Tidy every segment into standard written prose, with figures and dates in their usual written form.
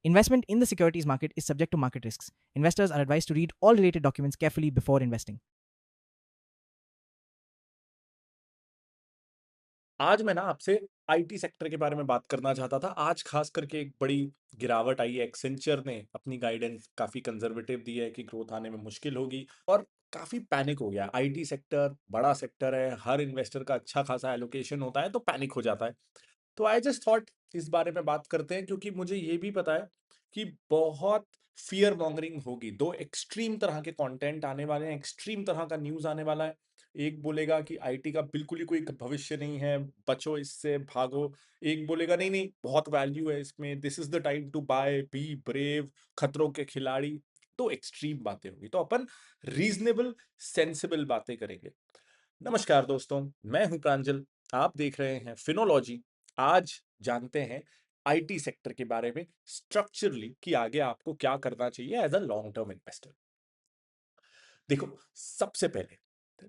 Investment in the securities market is subject to market risks. Investors are advised to read all related documents carefully before investing. आज मैं ना आपसे IT sector के बारे में बात करना चाहता था। आज खास करके एक बड़ी गिरावट आई है। एक्सेंचर ने अपनी गाइडेंस काफ़ी कंजर्वेटिव दी है कि ग्रोथ आने में मुश्किल होगी और काफ़ी पैनिक हो गया। आईटी सेक्टर बड़ा सेक्टर है, हर इन्वेस्टर का अच्छा खासा एलोकेशन होता है, तो पैनिक हो जाता है। तो आई जस्ट थॉट इस बारे में बात करते हैं, क्योंकि मुझे ये भी पता है कि बहुत फियर मॉन्गरिंग होगी। दो एक्सट्रीम तरह के कंटेंट आने वाले हैं, एक्सट्रीम तरह का न्यूज़ आने वाला है। एक बोलेगा कि आईटी का बिल्कुल ही कोई भविष्य नहीं है, बचो इससे, भागो। एक बोलेगा नहीं नहीं, बहुत वैल्यू है इसमें, this is the time to buy, be brave, खतरों के खिलाड़ी। तो एक्सट्रीम बातें होगी, तो अपन रीजनेबल सेंसिबल बातें करेंगे। नमस्कार दोस्तों, मैं हूं प्रांजल। आप देख रहे हैं फिनोलॉजी। आज जानते हैं आईटी सेक्टर के बारे में स्ट्रक्चरली कि आगे आपको क्या करना चाहिए as a long term investor. देखो, सबसे पहले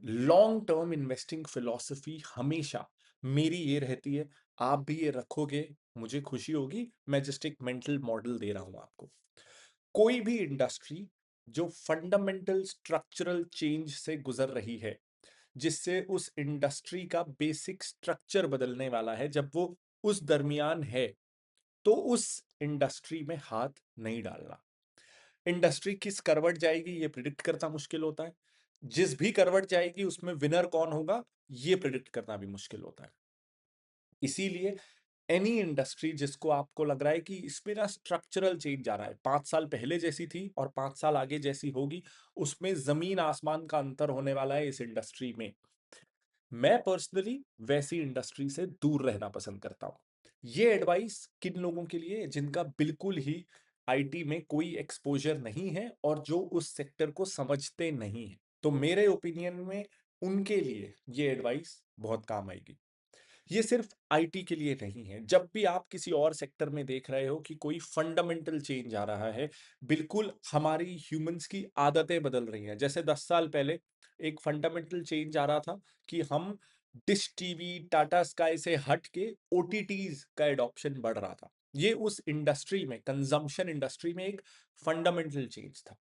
लॉन्ग टर्म इन्वेस्टिंग फिलॉसफी हमेशा मेरी ये रहती है, आप भी ये रखोगे, मुझे खुशी होगी। मैं जस्ट एक मेंटल मॉडल दे रहा हूं आपको। कोई भी इंडस्ट्री जो फंडामेंटल स्ट्रक्चरल चेंज से गुजर रही है, जिससे उस इंडस्ट्री का बेसिक स्ट्रक्चर बदलने वाला है, जब वो उस दरमियान है, तो उस इंडस्ट्री में हाथ नहीं डालना। इंडस्ट्री किस करवट जाएगी ये प्रिडिक्ट करना मुश्किल होता है। जिस भी करवट जाएगी उसमें विनर कौन होगा ये प्रिडिक्ट करना भी मुश्किल होता है। इसीलिए एनी इंडस्ट्री जिसको आपको लग रहा है कि इसमें ना स्ट्रक्चरल चेंज आ रहा है, 5 साल पहले जैसी थी और 5 साल आगे जैसी होगी, उसमें जमीन आसमान का अंतर होने वाला है इस इंडस्ट्री में, मैं पर्सनली वैसी इंडस्ट्री से दूर रहना पसंद करता हूं। ये एडवाइस किन लोगों के लिए जिनका बिल्कुल ही आईटी में कोई एक्सपोजर नहीं है और जो उस सेक्टर को समझते नहीं है, तो मेरे ओपिनियन में उनके लिए ये एडवाइस बहुत काम आएगी। ये सिर्फ आईटी के लिए नहीं है। जब भी आप किसी और सेक्टर में देख रहे हो कि कोई फंडामेंटल चेंज आ रहा है, बिल्कुल हमारी ह्यूमंस की आदतें बदल रही हैं। जैसे 10 साल पहले एक फंडामेंटल चेंज आ रहा था कि हम डिश टीवी, टाटा स्काई से हट के ओटीटीज का एडॉप्शन बढ़ रहा था। ये उस इंडस्ट्री में, कंजम्पशन इंडस्ट्री में एक फंडामेंटल चेंज था।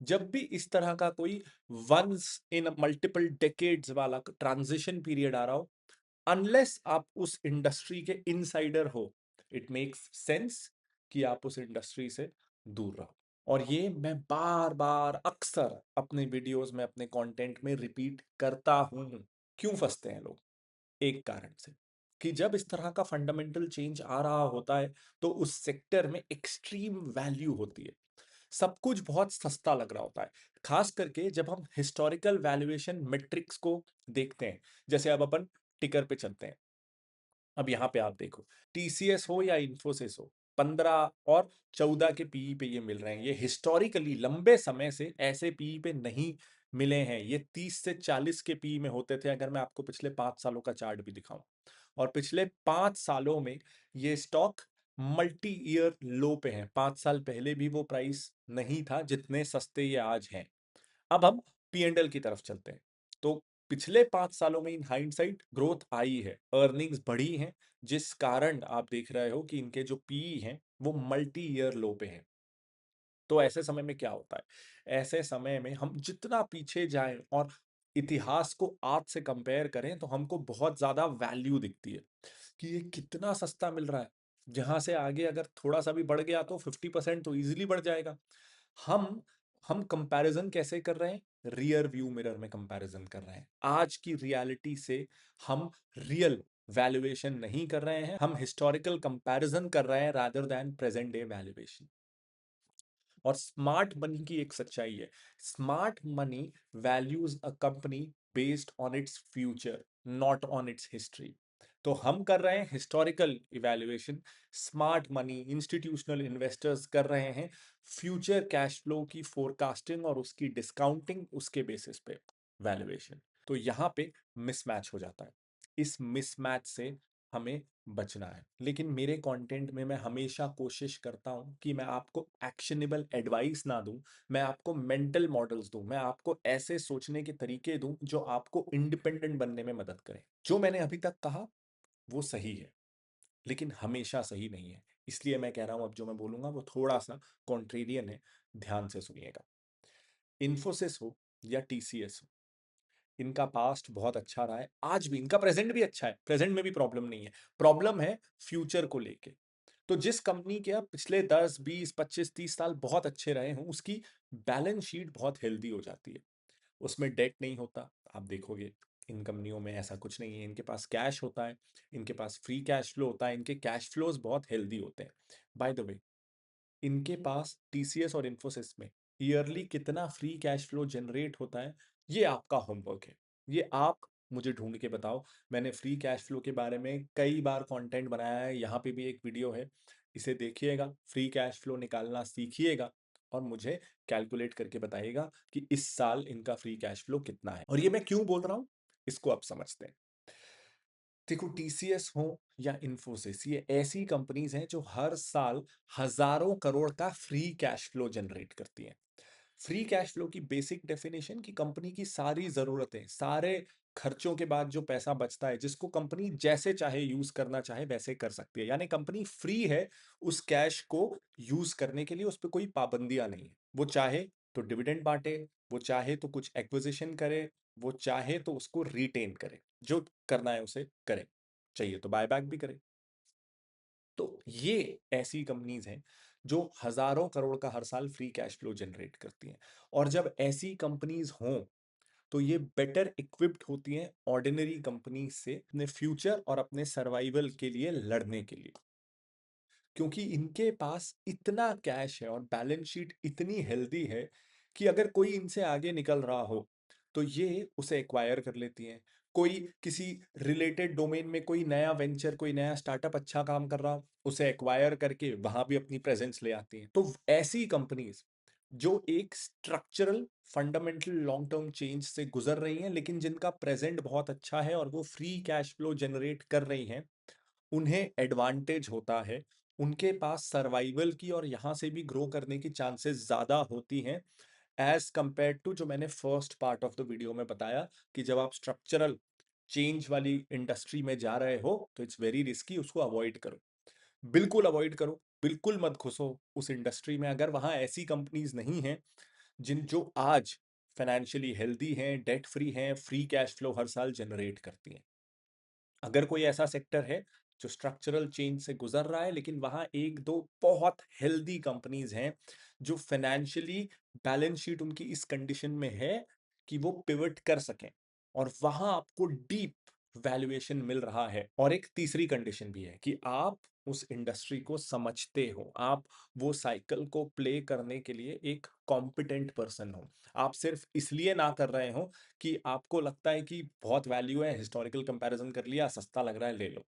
जब भी इस तरह का कोई वंस इन मल्टीपल डेकेड्स वाला ट्रांजिशन पीरियड आ रहा हो, अनलेस आप उस इंडस्ट्री के इनसाइडर हो, इट मेक्स सेंस कि आप उस इंडस्ट्री से दूर रहो। और ये मैं बार बार अक्सर अपने वीडियोस में, अपने कंटेंट में रिपीट करता हूं। क्यों फंसते हैं लोग? एक कारण से कि जब इस तरह का फंडामेंटल चेंज आ रहा होता है, तो उस सेक्टर में एक्सट्रीम वैल्यू होती है। सब कुछ बहुत सस्ता लग रहा होता है। खास करके जब हम हिस्टोरिकल वैल्यूएशन मेट्रिक्स को देखते हैं, जैसे अब अपन टिकर पे चलते हैं। अब यहाँ पे आप देखो, टीसीएस हो या इन्फोसिस हो, 15 और 14 के पीई पे ये मिल रहे हैं। ये हिस्टोरिकली लंबे समय से ऐसे पीई पे नहीं मिले हैं। ये 30 से 40 के पीई में होते थे, अगर मैं आपको पिछले 5 सालों का चार्ट भी दिखाऊं। और पिछले 5 सालों में ये स्टॉक मल्टी ईयर लो पे हैं। 5 साल पहले भी वो प्राइस नहीं था जितने सस्ते ये आज हैं। अब हम पी&एल की तरफ चलते हैं, तो पिछले 5 सालों में इन हाइंडसाइट ग्रोथ आई है, अर्निंग्स बढ़ी हैं, जिस कारण आप देख रहे हो कि इनके जो पीई हैं वो मल्टी ईयर लो पे हैं। तो ऐसे समय में क्या होता है? ऐसे समय में हम जितना पीछे जाएं और इतिहास को आज से कंपेयर करें, तो हमको बहुत ज्यादा वैल्यू दिखती है कि ये कितना सस्ता मिल रहा है। जहां से आगे अगर थोड़ा सा भी बढ़ गया तो 50% तो इजीली बढ़ जाएगा। हम हम कंपैरिजन कैसे कर रहे हैं? रियर व्यू मिरर में कंपैरिजन कर रहे हैं। आज की रियलिटी से हम रियल वैल्यूएशन नहीं कर रहे हैं, हम हिस्टोरिकल कंपैरिजन कर रहे हैं rather than present day valuation. और स्मार्ट मनी की एक सच्चाई है, smart money values a company based on its future, not on it's history. तो हम कर रहे हैं historical evaluation, smart money institutional investors कर रहे हैं फ्यूचर कैश फ्लो की फोरकास्टिंग और उसकी डिस्काउंटिंग, उसके बेसिस पे वैल्यूएशन। तो यहाँ पे मिसमैच हो जाता है। इस मिसमैच से हमें बचना है। लेकिन मेरे कंटेंट में मैं हमेशा कोशिश करता हूं कि मैं आपको एक्शनेबल एडवाइस ना दूं, मैं आपको मेंटल मॉडल्स दूं, मैं आपको ऐसे सोचने के तरीके दूं जो आपको इंडिपेंडेंट बनने में मदद करें। जो मैंने अभी तक कहा वो सही है, लेकिन हमेशा सही नहीं है। इसलिए मैं कह रहा हूं अब जो मैं बोलूंगा वो थोड़ा सा कॉन्ट्रेरियन है, ध्यान से सुनिएगा। इन्फोसिस हो या टीसीएस हो, इनका पास्ट बहुत अच्छा रहा है, आज भी इनका प्रेजेंट भी अच्छा है, प्रेजेंट में भी प्रॉब्लम नहीं है, प्रॉब्लम है फ्यूचर को लेके। तो जिस कंपनी के अब पिछले 10 20 25 30 साल बहुत अच्छे रहे हों, उसकी बैलेंस शीट बहुत हेल्दी हो जाती है, उसमें डेट नहीं होता। आप देखोगे इन कंपनियों में ऐसा कुछ नहीं है, इनके पास कैश होता है, इनके पास फ्री कैश फ्लो होता है, इनके कैश फ्लोज बहुत हेल्दी होते हैं। बाय द वे, इनके पास टीसीएस और इन्फोसिस में ईयरली कितना फ्री कैश फ्लो जनरेट होता है, ये आपका होमवर्क है, ये आप मुझे ढूंढ के बताओ। मैंने फ्री कैश फ्लो के बारे में कई बार कंटेंट बनाया है, यहाँ पे भी एक वीडियो है, इसे देखिएगा, फ्री कैश फ्लो निकालना सीखिएगा और मुझे कैलकुलेट करके बताइएगा कि इस साल इनका फ्री कैश फ्लो कितना है। और ये मैं क्यों बोल रहा हूं, इसको आप समझते हैं। देखो, टीसीएस हो या इन्फोसिस, ये ऐसी कंपनीज हैं जो हर साल हजारों करोड़ का फ्री कैश फ्लो जनरेट करती हैं। फ्री कैश फ्लो की बेसिक डेफिनेशन कि कंपनी की सारी जरूरतें, सारे खर्चों के बाद जो पैसा बचता है, जिसको कंपनी जैसे चाहे यूज करना चाहे वैसे कर सकती है, यानी कंपनी फ्री है उस कैश को यूज करने के लिए, उस पर कोई पाबंदियां नहीं है। वो चाहे तो डिविडेंड बांटे, वो चाहे तो कुछ एक्विजिशन करे, वो चाहे तो उसको रिटेन करे, जो करना है उसे करे, चाहिए तो बायबैक भी करे। तो ये ऐसी कंपनीज हैं जो हजारों करोड़ का हर साल फ्री कैश फ्लो जनरेट करती हैं। और जब ऐसी कंपनीज हों तो ये बेटर इक्विप्ड होती हैं ऑर्डिनरी कंपनी से अपने फ्यूचर और अपने सर्वाइवल के लिए लड़ने के लिए, क्योंकि इनके पास इतना कैश है और बैलेंस शीट इतनी हेल्दी है कि अगर कोई इनसे आगे निकल रहा हो तो ये उसे एक्वायर कर लेती हैं। कोई किसी रिलेटेड डोमेन में कोई नया वेंचर, कोई नया स्टार्टअप अच्छा काम कर रहा हो, उसे एक्वायर करके वहां भी अपनी प्रेजेंस ले आती हैं। तो ऐसी कंपनीज जो एक structural fundamental long term change से गुजर रही हैं, लेकिन जिनका प्रेजेंट बहुत अच्छा है और वो फ्री कैश फ्लो जनरेट कर रही हैं, उन्हें एडवांटेज होता है, उनके पास सर्वाइवल की और यहां से भी ग्रो करने की चांसेस ज्यादा होती हैं एज कंपेयर टू जो मैंने first part of the video में बताया कि जब आप स्ट्रक्चरल चेंज वाली इंडस्ट्री में जा रहे हो तो इट्स वेरी रिस्की, उसको अवॉइड करो, बिल्कुल अवॉइड करो, बिल्कुल मत घुसो उस इंडस्ट्री में अगर वहां ऐसी कंपनीज नहीं हैं जिन जो आज फाइनेंशियली हेल्दी हैं, डेट फ्री हैं, फ्री कैश फ्लो हर साल जनरेट करती हैं। अगर कोई ऐसा सेक्टर है जो स्ट्रक्चरल चेंज से गुजर रहा है लेकिन वहां एक दो बहुत हेल्दी कंपनीज हैं जो फाइनेंशियली बैलेंस शीट उनकी इस कंडीशन में है कि वो पिवट कर सकें और वहां आपको डीप वैल्यूएशन मिल रहा है, और एक तीसरी कंडीशन भी है कि आप उस इंडस्ट्री को समझते हो, आप वो साइकिल को प्ले करने के लिए एक कॉम्पिटेंट पर्सन हो। आप सिर्फ इसलिए ना कर रहे हो कि आपको लगता है कि बहुत वैल्यू है, हिस्टोरिकल कंपैरिजन कर लिया, सस्ता लग रहा है, ले लो।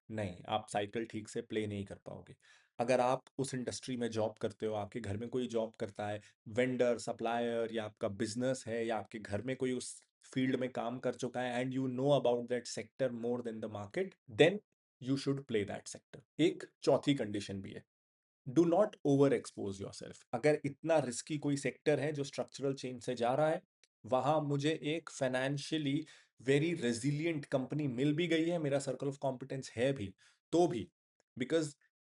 नहीं, आप साइकिल ठीक से प्ले नहीं कर पाओगे। अगर आप उस इंडस्ट्री में जॉब करते हो, आपके घर में कोई जॉब करता है, वेंडर, सप्लायर, या आपका बिजनेस है, या आपके घर में कोई उस फील्ड में काम कर चुका है and you know about that sector more than the market, then you should play that sector. एक चौथी कंडीशन भी है, do not over expose yourself. अगर इतना रिस्की कोई सेक्टर है जो स्ट्रक्चरल चेंज से जा रहा है, वहां मुझे एक फाइनेंशियली वेरी रेजिलियंट कंपनी मिल भी गई है, मेरा सर्कल ऑफ कॉम्पिटेंस है भी, तो भी बिकॉज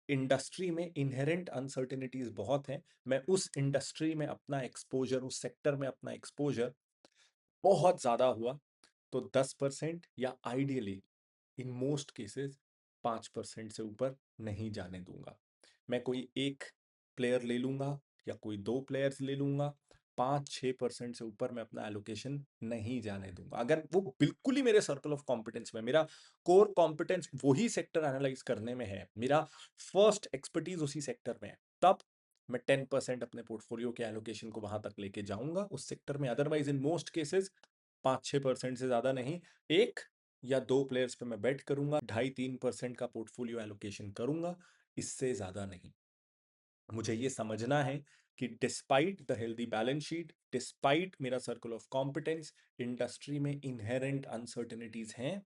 इंडस्ट्री में इनहेरेंट अनसर्टेनिटीज बहुत हैं, मैं उस इंडस्ट्री में अपना एक्सपोजर, उस सेक्टर में अपना एक्सपोजर बहुत ज्यादा हुआ तो 10% या आइडियली इन मोस्ट केसेस 5% से ऊपर नहीं जाने दूंगा। मैं कोई एक प्लेयर ले लूंगा या कोई दो प्लेयर्स ले लूंगा, 5-6% से ऊपर मैं अपना एलोकेशन नहीं जाने दूंगा। अगर वो बिल्कुल ही मेरे सर्कल ऑफ कॉम्पिटेंस में, मेरा कोर कॉम्पिटेंस वही सेक्टर एनालाइज करने में है, मेरा फर्स्ट एक्सपर्टीज उसी सेक्टर में है, तब मैं 10% अपने पोर्टफोलियो के एलोकेशन को वहां तक लेके जाऊंगा उस सेक्टर में। अदरवाइज इन मोस्ट केसेस 5-6% से ज्यादा नहीं, एक या दो प्लेयर्स पे मैं बेट करूंगा, 2.5-3% का पोर्टफोलियो एलोकेशन करूंगा, इससे ज्यादा नहीं। मुझे ये समझना है कि despite the healthy balance sheet, despite मेरा सर्कल ऑफ कॉम्पिटेंस, इंडस्ट्री में इनहेरेंट अनसर्टेनिटीज हैं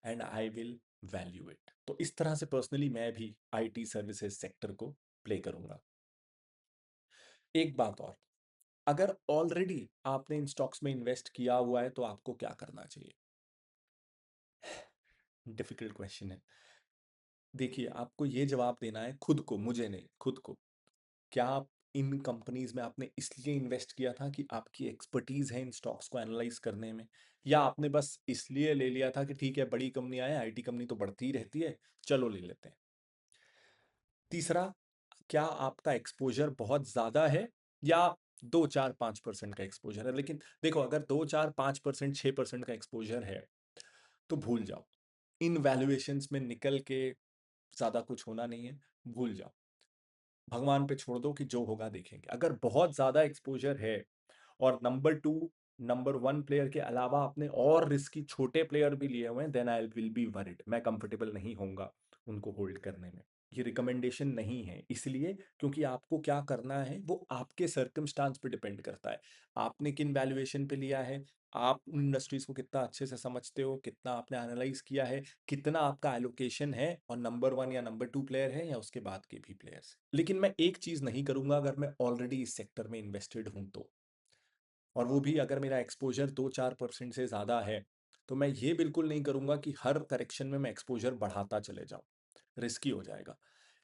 and I will value it. तो इस तरह से पर्सनली मैं भी आईटी सर्विसेज सेक्टर को प्ले करूंगा। एक बात और, अगर ऑलरेडी आपने इन स्टॉक्स में इन्वेस्ट किया हुआ है तो आपको क्या करना चाहिए? डिफिकल्ट क्वेश्चन है। देखिए, आपको ये जवाब देना है खुद को, मुझे नहीं, खुद को। क्या आप इन कंपनीज़ में आपने इसलिए इन्वेस्ट किया था कि आपकी एक्सपर्टीज़ है इन स्टॉक्स को एनालाइज़ करने में? या आपने बस इसलिए ले लिया था कि ठीक है, बड़ी कंपनियाँ हैं, आईटी कंपनी तो बढ़ती ही रहती है, चलो ले लेते हैं। तीसरा, क्या आपका एक्सपोज़र बहुत ज़्यादा है या 2, 4, 5% का एक्सपोज़र है? लेकिन देखो, अगर 2, 4, 5%, 6% का एक्सपोज़र है, तो भूल जाओ। इन वैल्यूएशंस में निकल के ज़्यादा कुछ होना नहीं है, भूल जाओ। भगवान पे छोड़ दो कि जो होगा देखेंगे। अगर बहुत ज़्यादा एक्सपोज़र है और नंबर 2, नंबर 1 प्लेयर के अलावा आपने और रिस्की छोटे प्लेयर भी लिए हुए हैं, then I will be worried. मैं कंफर्टेबल नहीं होऊँगा उनको होल्ड करने में। ये रिकमेंडेशन नहीं है, इसलिए क्योंकि आपको क्या करना है वो आपके सर्कमस्टांस पे डिपेंड करता है। आपने किन वैल्यूएशन पे लिया है, आप उन इंडस्ट्रीज़ को कितना अच्छे से समझते हो, कितना आपने एनालाइज़ किया है, कितना आपका एलोकेशन है और नंबर 1 या नंबर 2 प्लेयर है या उसके बाद के भी प्लेयर्स। लेकिन मैं एक चीज़ नहीं करूँगा अगर मैं ऑलरेडी इस सेक्टर में इन्वेस्टेड हूँ तो। और वो भी अगर मेरा एक्सपोज़र 2-4% से ज़्यादा है, तो मैं ये बिल्कुल नहीं करूँगा कि हर करेक्शन में मैं एक्सपोज़र बढ़ाता चले जाऊँ, रिस्की हो जाएगा।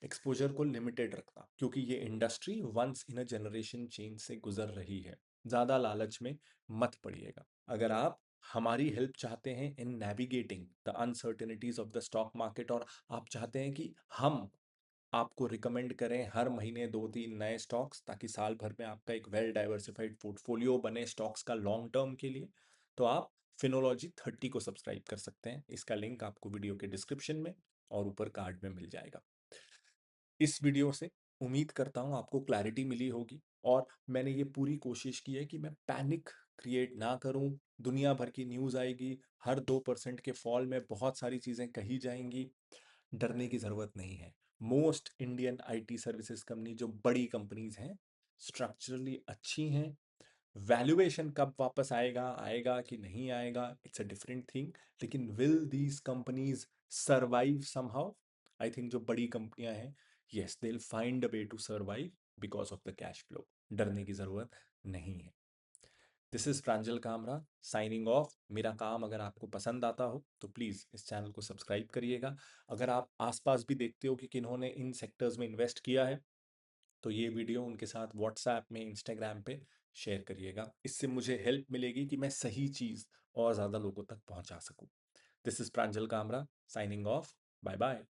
एक्सपोज़र को लिमिटेड रखना, क्योंकि ये industry once in a generation change से गुज़र रही है। ज़्यादा लालच में मत पड़िएगा। अगर आप हमारी हेल्प चाहते हैं in navigating the uncertainties of the stock market और आप चाहते हैं कि हम आपको रिकमेंड करें हर महीने 2-3 नए स्टॉक्स ताकि साल भर में आपका एक वेल डाइवर्सिफाइड पोर्टफोलियो बने स्टॉक्स का लॉन्ग टर्म के लिए, तो आप फिनोलॉजी 30 को सब्सक्राइब कर सकते हैं। इसका लिंक आपको वीडियो के डिस्क्रिप्शन में और ऊपर कार्ड में मिल जाएगा। इस वीडियो से उम्मीद करता हूँ आपको क्लैरिटी मिली होगी और मैंने ये पूरी कोशिश की है कि मैं पैनिक क्रिएट ना करूँ। दुनिया भर की न्यूज़ आएगी, हर 2% के फॉल में बहुत सारी चीज़ें कही जाएंगी। डरने की ज़रूरत नहीं है। Most Indian IT services company जो बड़ी कंपनीज हैं, स्ट्रक्चरली अच्छी हैं। वैल्यूएशन कब वापस आएगा, आएगा कि नहीं आएगा, इट्स अ डिफरेंट थिंग। लेकिन will these companies survive somehow? I think जो बड़ी कंपनियां हैं, yes they will find a way to survive because of the cash flow. डरने की ज़रूरत नहीं है। This is Pranjal Kamra signing off. मेरा काम अगर आपको पसंद आता हो तो प्लीज़ इस चैनल को सब्सक्राइब करिएगा। अगर आप आसपास भी देखते हो कि किन्होंने इन सेक्टर्स में इन्वेस्ट किया है, तो ये वीडियो उनके साथ व्हाट्सएप में, इंस्टाग्राम पे शेयर करिएगा। इससे मुझे हेल्प मिलेगी कि मैं सही चीज़ और ज़्यादा लोगों तक पहुंचा सकूं। This is Pranjal Kamra signing off. Bye bye.